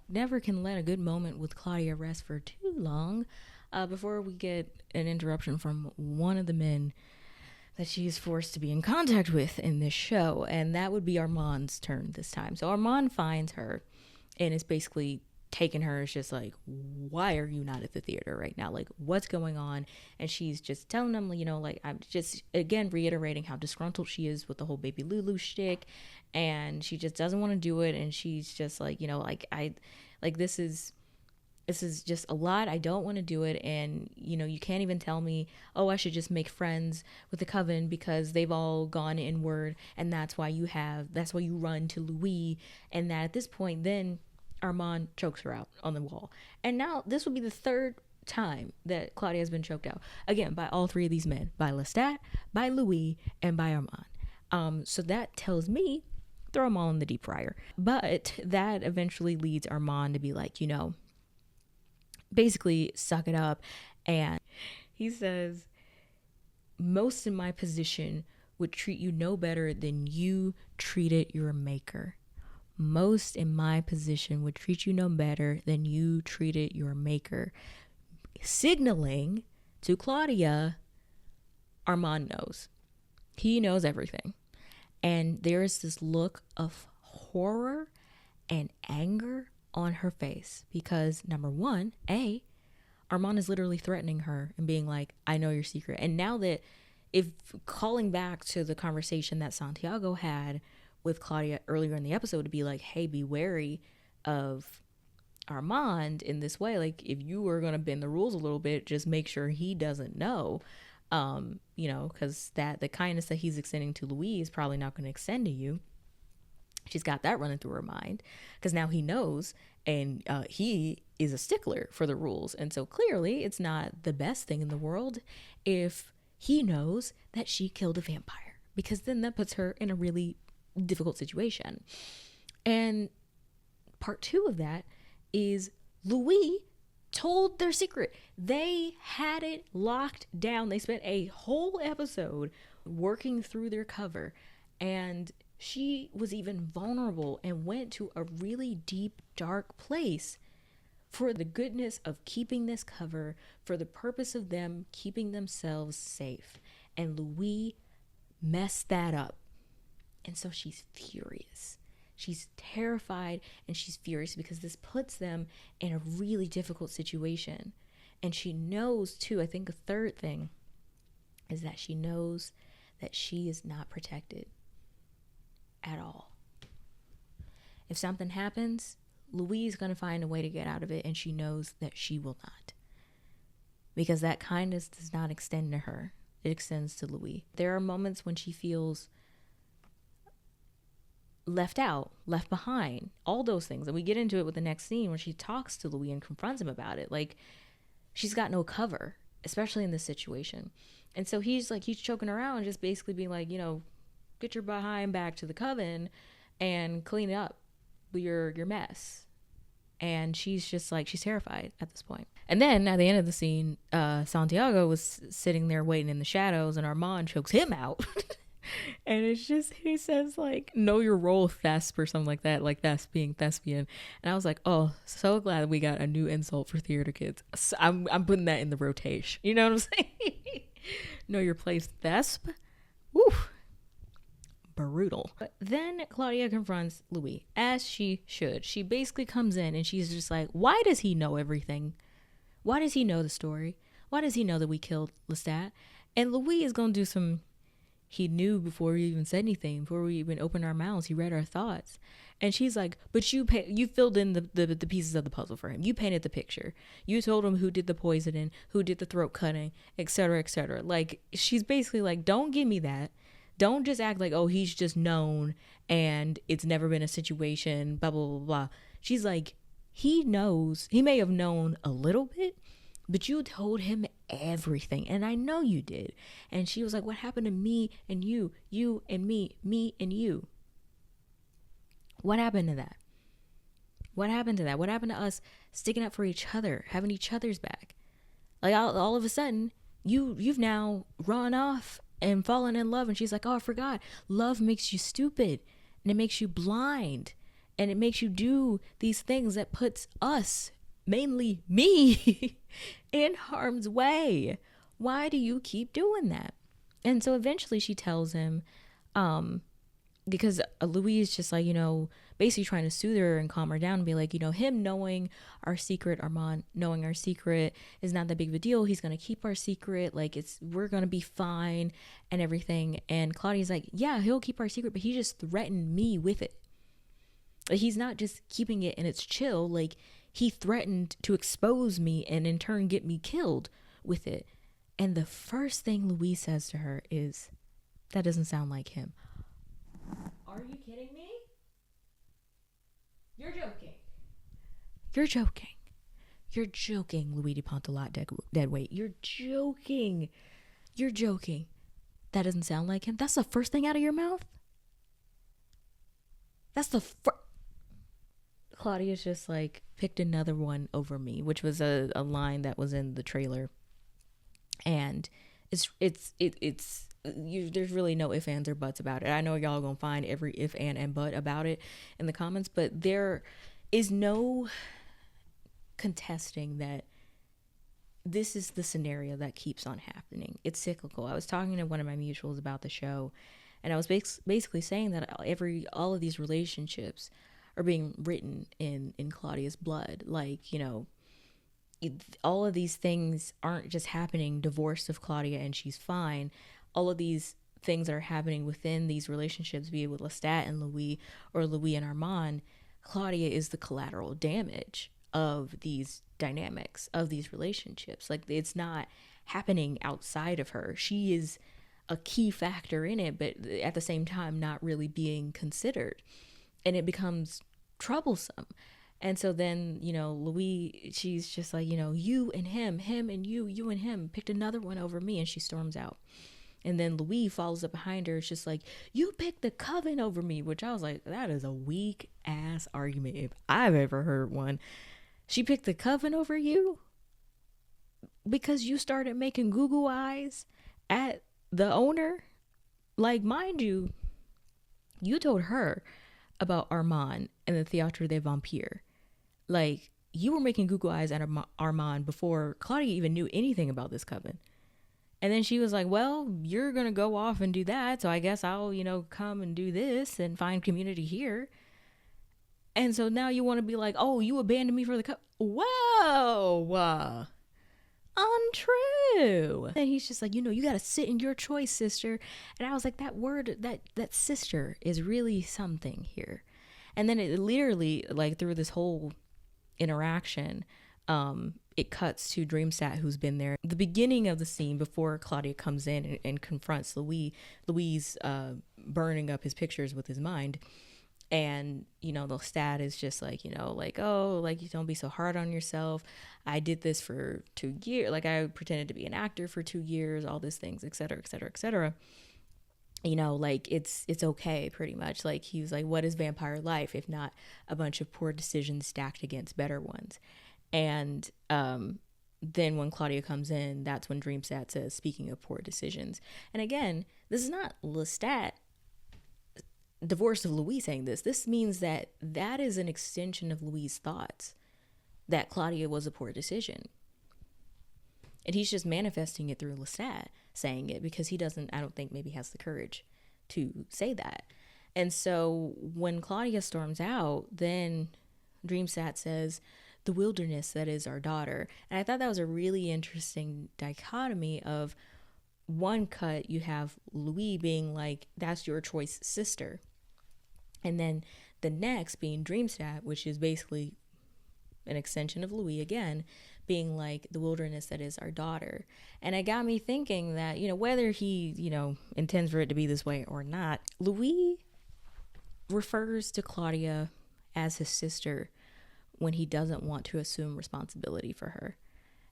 never can let a good moment with Claudia rest for too long before we get an interruption from one of the men that she is forced to be in contact with in this show, and that would be Armand's turn this time. So Armand finds her and is basically taking her. It's just like, why are you not at the theater right now? Like, what's going on? And she's just telling them, I'm just again reiterating how disgruntled she is with the whole baby Lulu shtick, and she just doesn't want to do it. And she's just like, this is just a lot. I don't want to do it. And, you can't even tell me, oh, I should just make friends with the Coven because they've all gone inward. And that's why you run to Louis. And that at this point, then Armand chokes her out on the wall. And now this will be the third time that Claudia has been choked out. Again, by all three of these men, by Lestat, by Louis, and by Armand. So that tells me, throw them all in the deep fryer. But that eventually leads Armand to be like, basically suck it up. And he says, most in my position would treat you no better than you treated your maker. Most in my position would treat you no better than you treated your maker. Signaling to Claudia, Armand knows. He knows everything. And there is this look of horror and anger on her face because, number one, Armand is literally threatening her and being like, I know your secret. And now that, if calling back to the conversation that Santiago had with Claudia earlier in the episode, to be like, hey, be wary of Armand in this way. Like, if you were going to bend the rules a little bit, just make sure he doesn't know, because the kindness that he's extending to Louise is probably not going to extend to you. She's got that running through her mind because now he knows, and he is a stickler for the rules. And so clearly it's not the best thing in the world if he knows that she killed a vampire, because then that puts her in a really difficult situation. And part two of that is Louis told their secret. They had it locked down. They spent a whole episode working through their cover, and she was even vulnerable and went to a really deep, dark place for the goodness of keeping this cover, for the purpose of them keeping themselves safe. And Louis messed that up. And so she's furious. She's terrified and she's furious because this puts them in a really difficult situation. And she knows too, I think a third thing is that she knows that she is not protected at all. If something happens, Louise is going to find a way to get out of it, and she knows that she will not. Because that kindness does not extend to her. It extends to Louis. There are moments when she feels left out, left behind, all those things. And we get into it with the next scene where she talks to Louis and confronts him about it. Like, she's got no cover, especially in this situation. And so he's choking her out and just basically being like, get your behind back to the Coven and clean up your mess. And she's just like, she's terrified at this point. And then at the end of the scene, Santiago was sitting there waiting in the shadows, and Armand chokes him out. And it's just, he says like, know your role, thesp, or something like that, like thesp being thespian. And I was like, oh, so glad we got a new insult for theater kids. So I'm putting that in the rotation. You know what I'm saying? Know your place, thesp. Woo. Brutal. But then Claudia confronts Louis, as she should. She basically comes in and she's just like, why does he know everything? Why does he know the story? Why does he know that we killed Lestat? And Louis is going to do some, he knew before we even said anything, before we even opened our mouths. He read our thoughts. And she's like, but you filled in the pieces of the puzzle for him. You painted the picture. You told him who did the poisoning, who did the throat cutting, etc., etc. Like, she's basically like, don't give me that. Don't just act like, oh, he's just known and it's never been a situation, blah, blah, blah, blah. She's like, he knows. He may have known a little bit, but you told him everything. And I know you did. And she was like, what happened to me and you and me and you? What happened to that? What happened to that? What happened to us sticking up for each other, having each other's back? Like, all of a sudden, you've now run off and fallen in love. And she's like, oh, I forgot. Love makes you stupid and it makes you blind. And it makes you do these things that puts us, mainly me, in harm's way. Why do you keep doing that? And so eventually she tells him, because Louise just like, basically trying to soothe her and calm her down and be like, him knowing our secret, Armand knowing our secret is not that big of a deal. He's going to keep our secret. Like, we're going to be fine and everything. And Claudia's like, yeah, he'll keep our secret, but he just threatened me with it. Like, he's not just keeping it and it's chill. Like, he threatened to expose me and in turn get me killed with it. And the first thing Louise says to her is, that doesn't sound like him. Are you kidding me? You're joking. You're joking. You're joking, Louis de Pontelat deadweight. You're joking. You're joking. That doesn't sound like him. That's the first thing out of your mouth? That's the Claudia's just like, picked another one over me, which was a line that was in the trailer. And there's really no ifs, ands, or buts about it. I know y'all gonna find every if, and but about it in the comments, but there is no contesting that this is the scenario that keeps on happening. It's cyclical. I was talking to one of my mutuals about the show, and I was basically saying that all of these relationships are being written in Claudia's blood. Like, all of these things aren't just happening divorced of Claudia and she's fine. All of these things that are happening within these relationships, be it with Lestat and Louis or Louis and Armand, Claudia is the collateral damage of these dynamics, of these relationships. Like, it's not happening outside of her. She is a key factor in it, but at the same time not really being considered. And it becomes troublesome. And so then, Louis, she's just like, you and him and you and him, picked another one over me, and she storms out. And then Louis follows up behind her. It's just like, you picked the Coven over me, which I was like, that is a weak ass argument if I've ever heard one. She picked the Coven over you because you started making Google eyes at the owner. Like, mind you, you told her about Armand and the Théâtre des Vampires. Like, you were making Google eyes at Armand before Claudia even knew anything about this Coven. And then she was like, well, you're going to go off and do that, so I guess I'll, come and do this and find community here. And so now you want to be like, oh, you abandoned me for the Coven. Whoa. Untrue. And he's just like, you got to sit in your choice, sister. And I was like, that word, that sister is really something here. And then it literally, like, through this whole interaction, it cuts to Dreamstat, who's been there. The beginning of the scene before Claudia comes in and confronts Louis burning up his pictures with his mind. And, the stat is just like, oh, like, you don't be so hard on yourself. I did this for 2 years. Like, I pretended to be an actor for 2 years, all these things, et cetera, et cetera, et cetera. Like, it's okay, pretty much. Like, he was like, what is vampire life if not a bunch of poor decisions stacked against better ones? And then when Claudia comes in, that's when Dreamstat says, speaking of poor decisions. And again, this is not Lestat divorced of Louis saying this. This means that is an extension of Louis' thoughts, that Claudia was a poor decision. And he's just manifesting it through Lestat saying it, because he doesn't, I don't think, maybe has the courage to say that. And so when Claudia storms out, then Dreamstat says, the wilderness that is our daughter. And I thought that was a really interesting dichotomy of, one cut, you have Louis being like, that's your choice, sister. And then the next being Dreamstat, which is basically an extension of Louis again, being like, the wilderness that is our daughter. And it got me thinking that, whether he, intends for it to be this way or not, Louis refers to Claudia as his sister when he doesn't want to assume responsibility for her.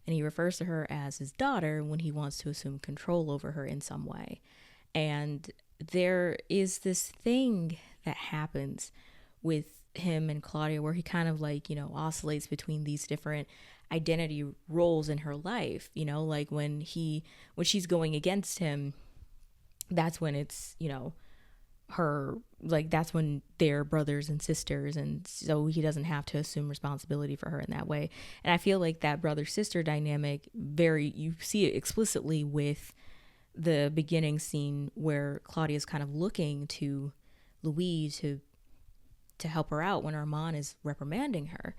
And he refers to her as his daughter when he wants to assume control over her in some way. And there is this thing that happens with him and Claudia where he kind of like, oscillates between these different identity roles in her life. Like when she's going against him, that's when it's, her, like, that's when they're brothers and sisters, and so he doesn't have to assume responsibility for her in that way. And I feel like that brother sister dynamic, you see it explicitly with the beginning scene where Claudia's kind of looking to Louis to help her out when Armand is reprimanding her.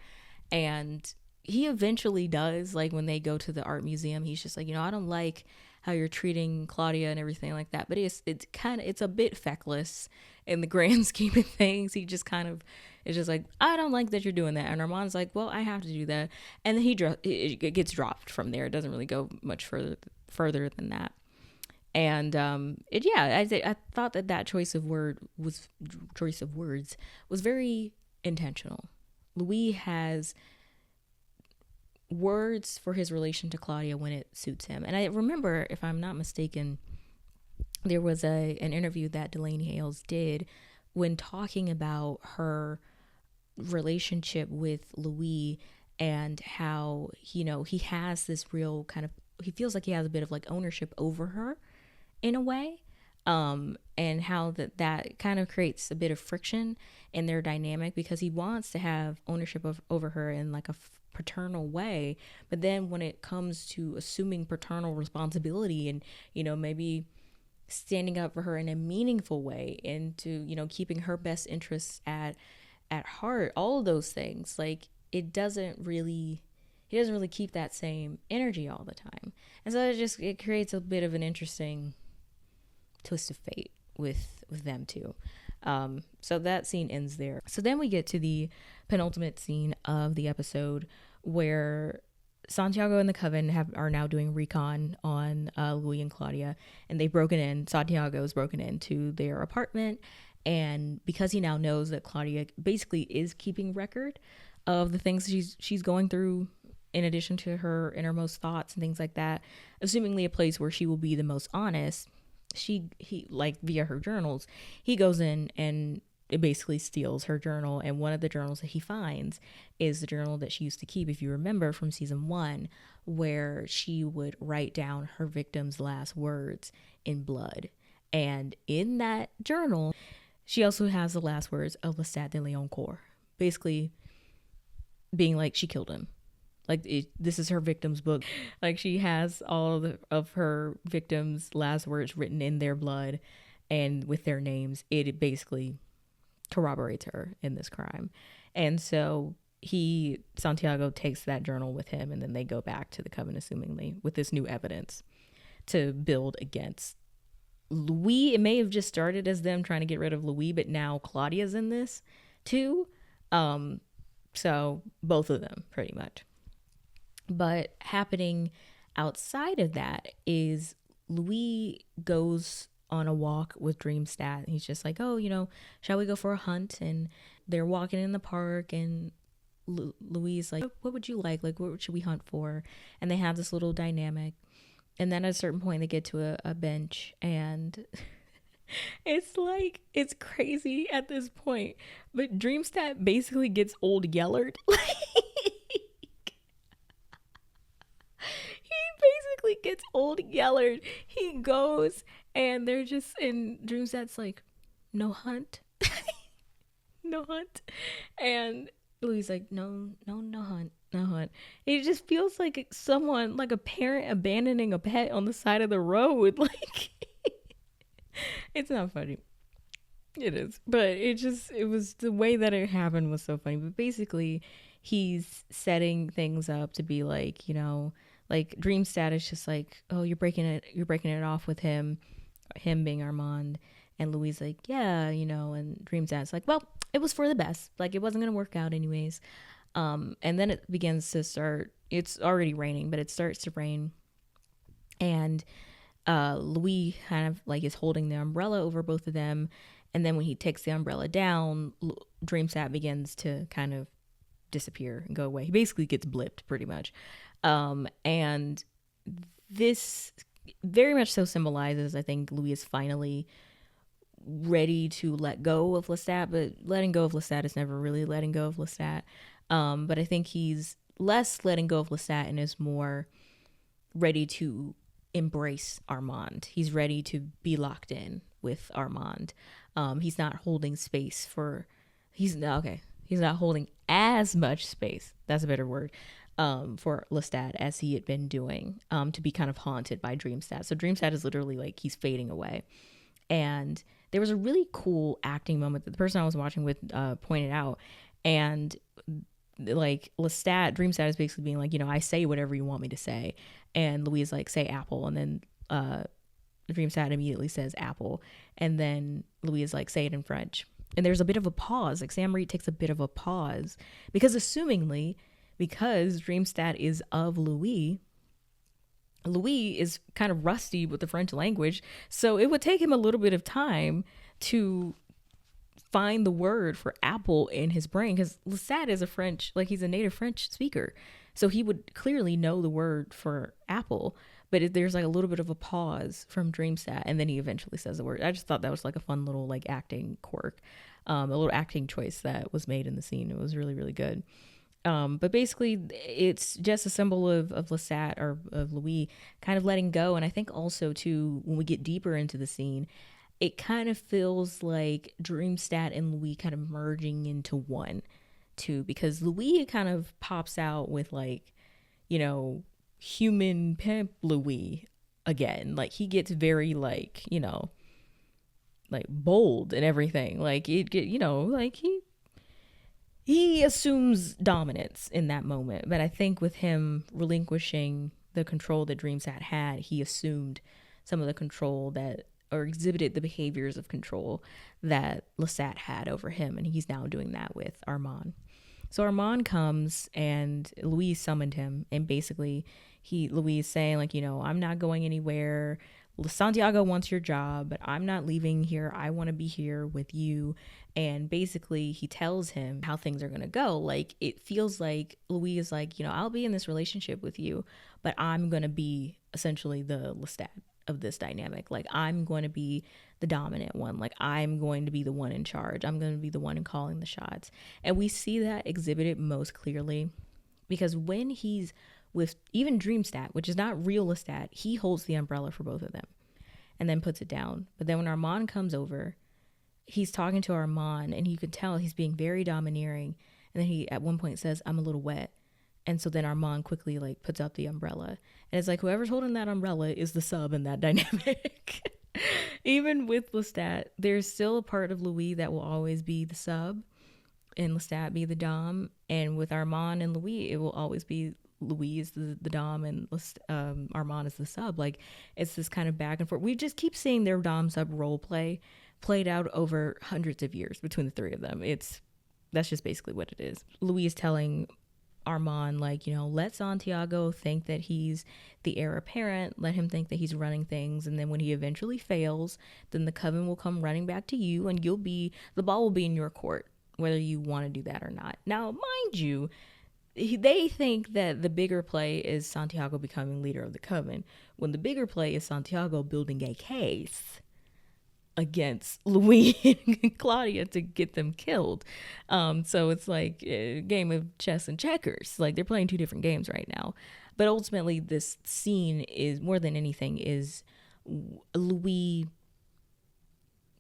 And he eventually does, like, when they go to the art museum, he's just like, I don't like how you're treating Claudia and everything like that. But it's a bit feckless in the grand scheme of things. He just kind of is just like, I don't like that you're doing that. And Armand's like, well, I have to do that. And then it gets dropped from there. It doesn't really go much further than that. And I thought that choice of words was very intentional. Louis has words for his relation to Claudia when it suits him. And I remember, if I'm not mistaken, there was an interview that Delaney Hales did when talking about her relationship with Louis and how, he has this real kind of, he feels like he has a bit of like ownership over her in a way. And how that kind of creates a bit of friction in their dynamic, because he wants to have ownership over her in like a paternal way, but then when it comes to assuming paternal responsibility and maybe standing up for her in a meaningful way, and to keeping her best interests at heart, all of those things, like, he doesn't really keep that same energy all the time. And so it creates a bit of an interesting twist of fate with them two. So that scene ends there. So then we get to the penultimate scene of the episode, where Santiago and the Coven are now doing recon on Louis and Claudia, and Santiago's broken into their apartment, and because he now knows that Claudia basically is keeping record of the things she's going through, in addition to her innermost thoughts and things like that, assumingly a place where she will be the most honest, he like, via her journals, he goes in and it basically steals her journal. And one of the journals that he finds is the journal that she used to keep, if you remember from season 1, where she would write down her victim's last words in blood. And in that journal, she also has the last words of Lestat de Leoncourt, basically being like, she killed him. Like, this is her victim's book. Like, she has all of her victims' last words written in their blood and with their names. It basically corroborates her in this crime. And so Santiago takes that journal with him, and then they go back to the Coven, assumingly, with this new evidence to build against Louis. It may have just started as them trying to get rid of Louis, but now Claudia's in this too. So both of them, pretty much. But happening outside of that is Louis goes on a walk with Dreamstat. He's just like, oh, shall we go for a hunt? And they're walking in the park, and Louis is like, what would you like? Like, what should we hunt for? And they have this little dynamic. And then at a certain point, they get to a bench, and it's crazy at this point. But Dreamstat basically gets old Yellered. Gets old Yellard. He goes, and they're just in Dreamstat's like, no hunt. No hunt. And Louis like, no hunt. It just feels like someone, like a parent abandoning a pet on the side of the road. Like, it's not funny. It is, but it was the way that it happened was so funny. But basically, he's setting things up to be like, like, Dreamstat is just like, oh, you're breaking it off with him being Armand. And Louis like, yeah, and Dreamstat's like, well, it was for the best. Like, it wasn't going to work out anyways. And then it begins to start, it's already raining, but it starts to rain. And Louis kind of like is holding the umbrella over both of them. And then when he takes the umbrella down, Dreamstat begins to kind of disappear and go away. He basically gets blipped pretty much. And this very much so symbolizes, I think, Louis is finally ready to let go of Lestat, but letting go of Lestat is never really letting go of Lestat. But I think he's less letting go of Lestat and is more ready to embrace Armand. He's ready to be locked in with Armand. He's not holding space for, he's not, okay, he's not holding as much space, that's a better word, for Lestat as he had been doing, to be kind of haunted by Dreamstat. So Dreamstat is literally like he's fading away. And there was a really cool acting moment that the person I was watching with pointed out. And like Lestat, Dreamstat is basically being like, I say whatever you want me to say. And Louise like, say apple. And then Dreamstat immediately says apple. And then Louise like, say it in French. And there's a bit of a pause. Like Sam Reed takes a bit of a pause because assumingly, because Dreamstat is of Louis is kind of rusty with the French language. So it would take him a little bit of time to find the word for apple in his brain, because Lestat is he's a native French speaker. So he would clearly know the word for apple, but there's like a little bit of a pause from Dreamstat, and then he eventually says the word. I just thought that was like a fun little like acting quirk, a little acting choice that was made in the scene. It was really, really good. But basically it's just a symbol of Lestat, or of Louis, kind of letting go. And I think also too, when we get deeper into the scene, it kind of feels like Dreamstat and Louis kind of merging into one too, because Louis kind of pops out with like, human pimp Louis again. Like he gets very like, like bold and everything. Like like he assumes dominance in that moment. But I think with him relinquishing the control that Dreamstat had, he assumed some of the control or exhibited the behaviors of control that Lestat had over him. And he's now doing that with Armand. So Armand comes and Louise summoned him. And basically Louise saying like, I'm not going anywhere. Santiago wants your job, but I'm not leaving here. I want to be here with you. And basically he tells him how things are going to go. Like it feels like Louis is like, I'll be in this relationship with you, but I'm going to be essentially the Lestat of this dynamic. Like I'm going to be the dominant one. Like I'm going to be the one in charge. I'm going to be the one calling the shots. And we see that exhibited most clearly because when he's with even Dreamstat, which is not real Lestat, he holds the umbrella for both of them and then puts it down. But then when Armand comes over, he's talking to Armand and you can tell he's being very domineering. And then he at one point says, I'm a little wet. And so then Armand quickly like puts up the umbrella. And it's like whoever's holding that umbrella is the sub in that dynamic. Even with Lestat, there's still a part of Louis that will always be the sub and Lestat be the dom. And with Armand and Louis, it will always be Louis is the dom and Armand is the sub. Like it's this kind of back and forth. We just keep seeing their dom sub role play played out over hundreds of years between the three of them. That's just basically what it is. Louis is telling Armand like, let Santiago think that he's the heir apparent, let him think that he's running things, and then when he eventually fails, then the Coven will come running back to you and the ball will be in your court, whether you want to do that or not. Now, mind you, they think that the bigger play is Santiago becoming leader of the Coven, when the bigger play is Santiago building a case against Louis and Claudia to get them killed. So it's like a game of chess and checkers. Like they're playing two different games right now. But ultimately, this scene is more than anything is Louis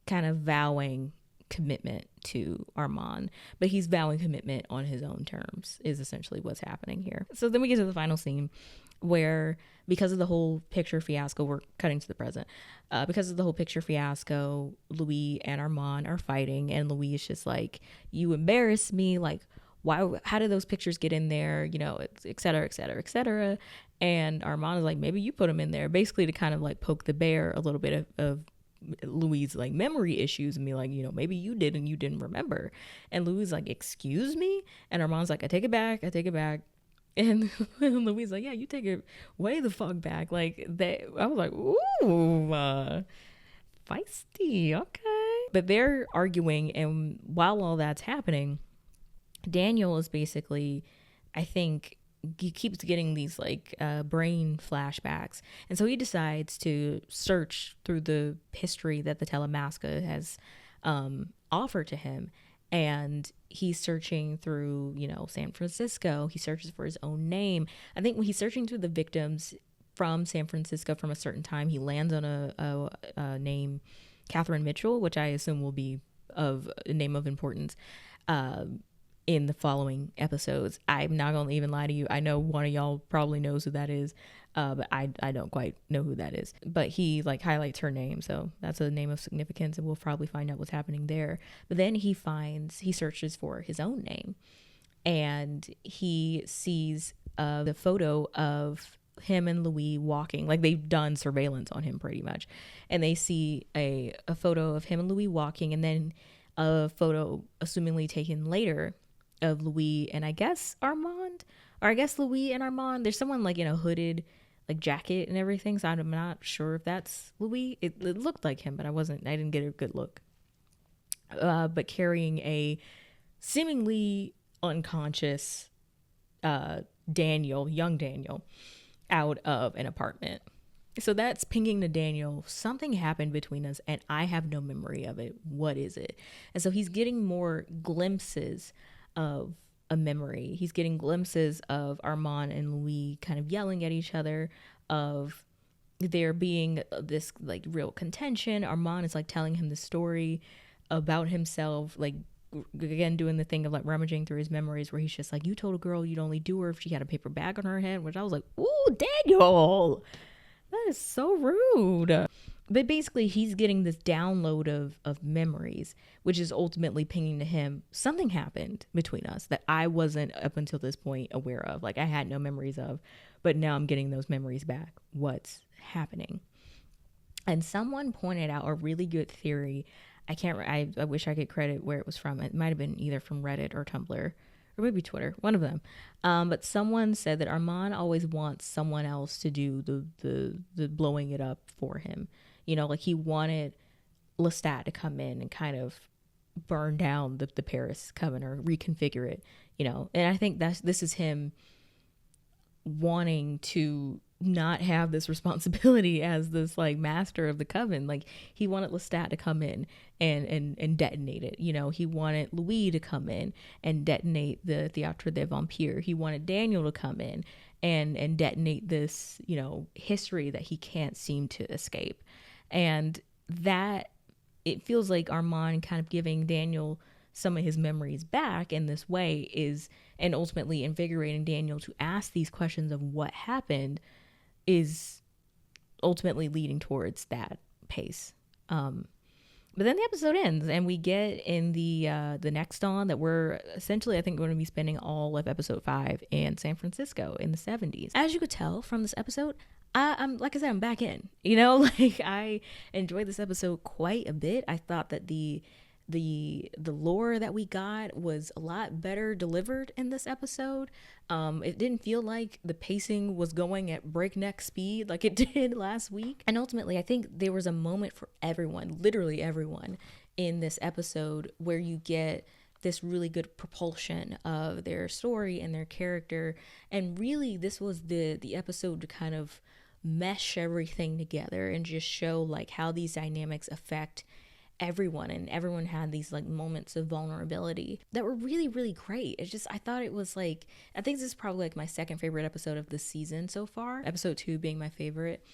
kind of vowing commitment to Armand, but he's vowing commitment on his own terms is essentially what's happening here. So then we get to the final scene where, because of the whole picture fiasco, we're cutting to the present, because of the whole picture fiasco, Louis and Armand are fighting, and Louis is just like, you embarrass me, like how did those pictures get in there, et cetera, et cetera, et cetera. And Armand is like, maybe you put them in there, basically to kind of like poke the bear a little bit of Louis' like memory issues and be like, maybe you did and you didn't remember. And Louis is like, excuse me? And Armand's like, I take it back. And Louis is like, yeah, you take it way the fuck back. Like that. I was like, ooh, feisty. Okay. But they're arguing, and while all that's happening, Daniel is basically, I think, he keeps getting these like brain flashbacks, and so he decides to search through the history that the Telemasca has offered to him, and he's searching through San Francisco. He searches for his own name. I think when he's searching through the victims from San Francisco from a certain time, he lands on a name Catherine Mitchell, which I assume will be of a name of importance in the following episodes. I'm not gonna even lie to you. I know one of y'all probably knows who that is, but I don't quite know who that is. But he like highlights her name, so that's a name of significance, and we'll probably find out what's happening there. But then he searches for his own name, and he sees the photo of him and Louis walking. Like, they've done surveillance on him pretty much, and they see a photo of him and Louis walking, and then a photo assumingly taken later of Louis and I guess Armand, or I guess Louis and Armand. There's someone like in a hooded like jacket and everything, so I'm not sure if that's Louis. It looked like him, but I didn't get a good look. But carrying a seemingly unconscious young Daniel, out of an apartment. So that's pinging to Daniel. Something happened between us and I have no memory of it. What is it? And so he's getting more glimpses of a memory. He's getting glimpses of Armand and Louis kind of yelling at each other, of there being this like real contention. Armand is like telling him the story about himself, like again doing the thing of like rummaging through his memories, where he's just like, you told a girl you'd only do her if she had a paper bag on her head, which I was like, ooh, Daniel, that is so rude. But basically he's getting this download of memories, which is ultimately pinging to him, something happened between us that I wasn't up until this point aware of. Like, I had no memories of, but now I'm getting those memories back. What's happening? And someone pointed out a really good theory. I wish I could credit where it was from. It might have been either from Reddit or Tumblr, or maybe Twitter, one of them. But someone said that Armand always wants someone else to do the blowing it up for him. You know, like he wanted Lestat to come in and kind of burn down the Paris Coven, or reconfigure it, you know. And I think this is him wanting to not have this responsibility as this like master of the Coven. Like, he wanted Lestat to come in and detonate it. You know, he wanted Louis to come in and detonate the Théâtre des Vampires. He wanted Daniel to come in and detonate this, you know, history that he can't seem to escape. And that, it feels like Armand kind of giving Daniel some of his memories back in this way is, and ultimately invigorating Daniel to ask these questions of what happened, is ultimately leading towards that pace. But then the episode ends, and we get in the next dawn that we're essentially, I think, going to be spending all of episode 5 in San Francisco in the 70s. As you could tell from this episode, I'm like I said, I'm back in. You know, like, I enjoyed this episode quite a bit. I thought that the lore that we got was a lot better delivered in this episode. It didn't feel like the pacing was going at breakneck speed like it did last week. And ultimately, I think there was a moment for everyone, literally everyone, in this episode, where you get this really good propulsion of their story and their character. And really, this was the episode to kind of mesh everything together and just show like how these dynamics affect everyone, and everyone had these like moments of vulnerability that were really, really great. It's just, I thought it was like, I think this is probably like my second favorite episode of the season so far, episode 2 being my favorite.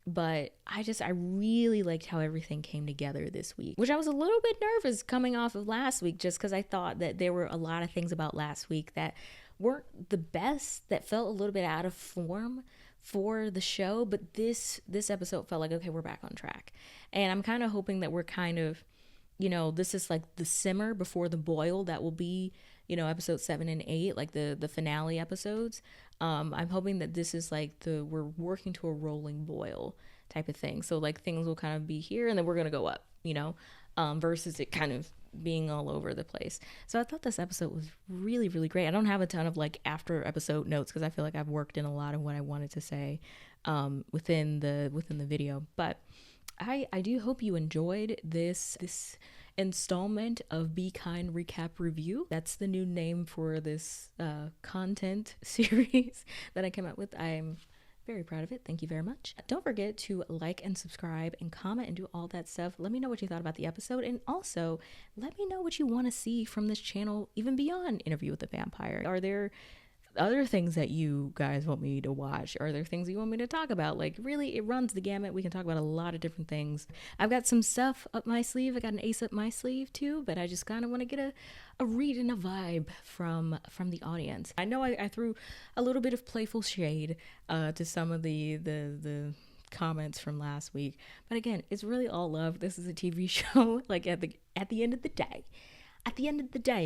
But I really liked how everything came together this week, which I was a little bit nervous coming off of last week, just because I thought that there were a lot of things about last week that weren't the best, that felt a little bit out of form for the show. But this episode felt like, okay, we're back on track. And I'm kind of hoping that we're kind of, you know, this is like the simmer before the boil that will be, you know, episode 7 and 8, like the finale episodes. I'm hoping that this is like we're working to a rolling boil type of thing. So like things will kind of be here and then we're going to go up, you know, versus it kind of being all over the place. So I thought this episode was really, really great. I don't have a ton of like after episode notes because I feel like I've worked in a lot of what I wanted to say within the video. But I do hope you enjoyed this installment of Be Kind Recap Review. That's the new name for this content series that I came up with. I'm very proud of it. Thank you very much. Don't forget to like and subscribe and comment and do all that stuff. Let me know what you thought about the episode, and also let me know what you want to see from this channel even beyond Interview with the Vampire. Are there other things that you guys want me to watch? Are there things you want me to talk about? Like, really, it runs the gamut. We can talk about a lot of different things. I've got some stuff up my sleeve. I got an ace up my sleeve too, but I just kind of want to get a read and a vibe from the audience. I know I threw a little bit of playful shade to some of the comments from last week, but again, it's really all love. This is a TV show. Like, at the end of the day,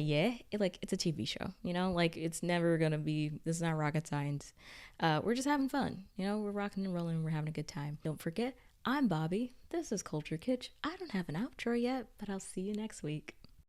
yeah, it's a TV show, like, it's never gonna be, this is not rocket science. We're just having fun, we're rocking and rolling, we're having a good time. Don't forget, I'm Bobby, this is Culture Kitsch. I don't have an outro yet, but I'll see you next week.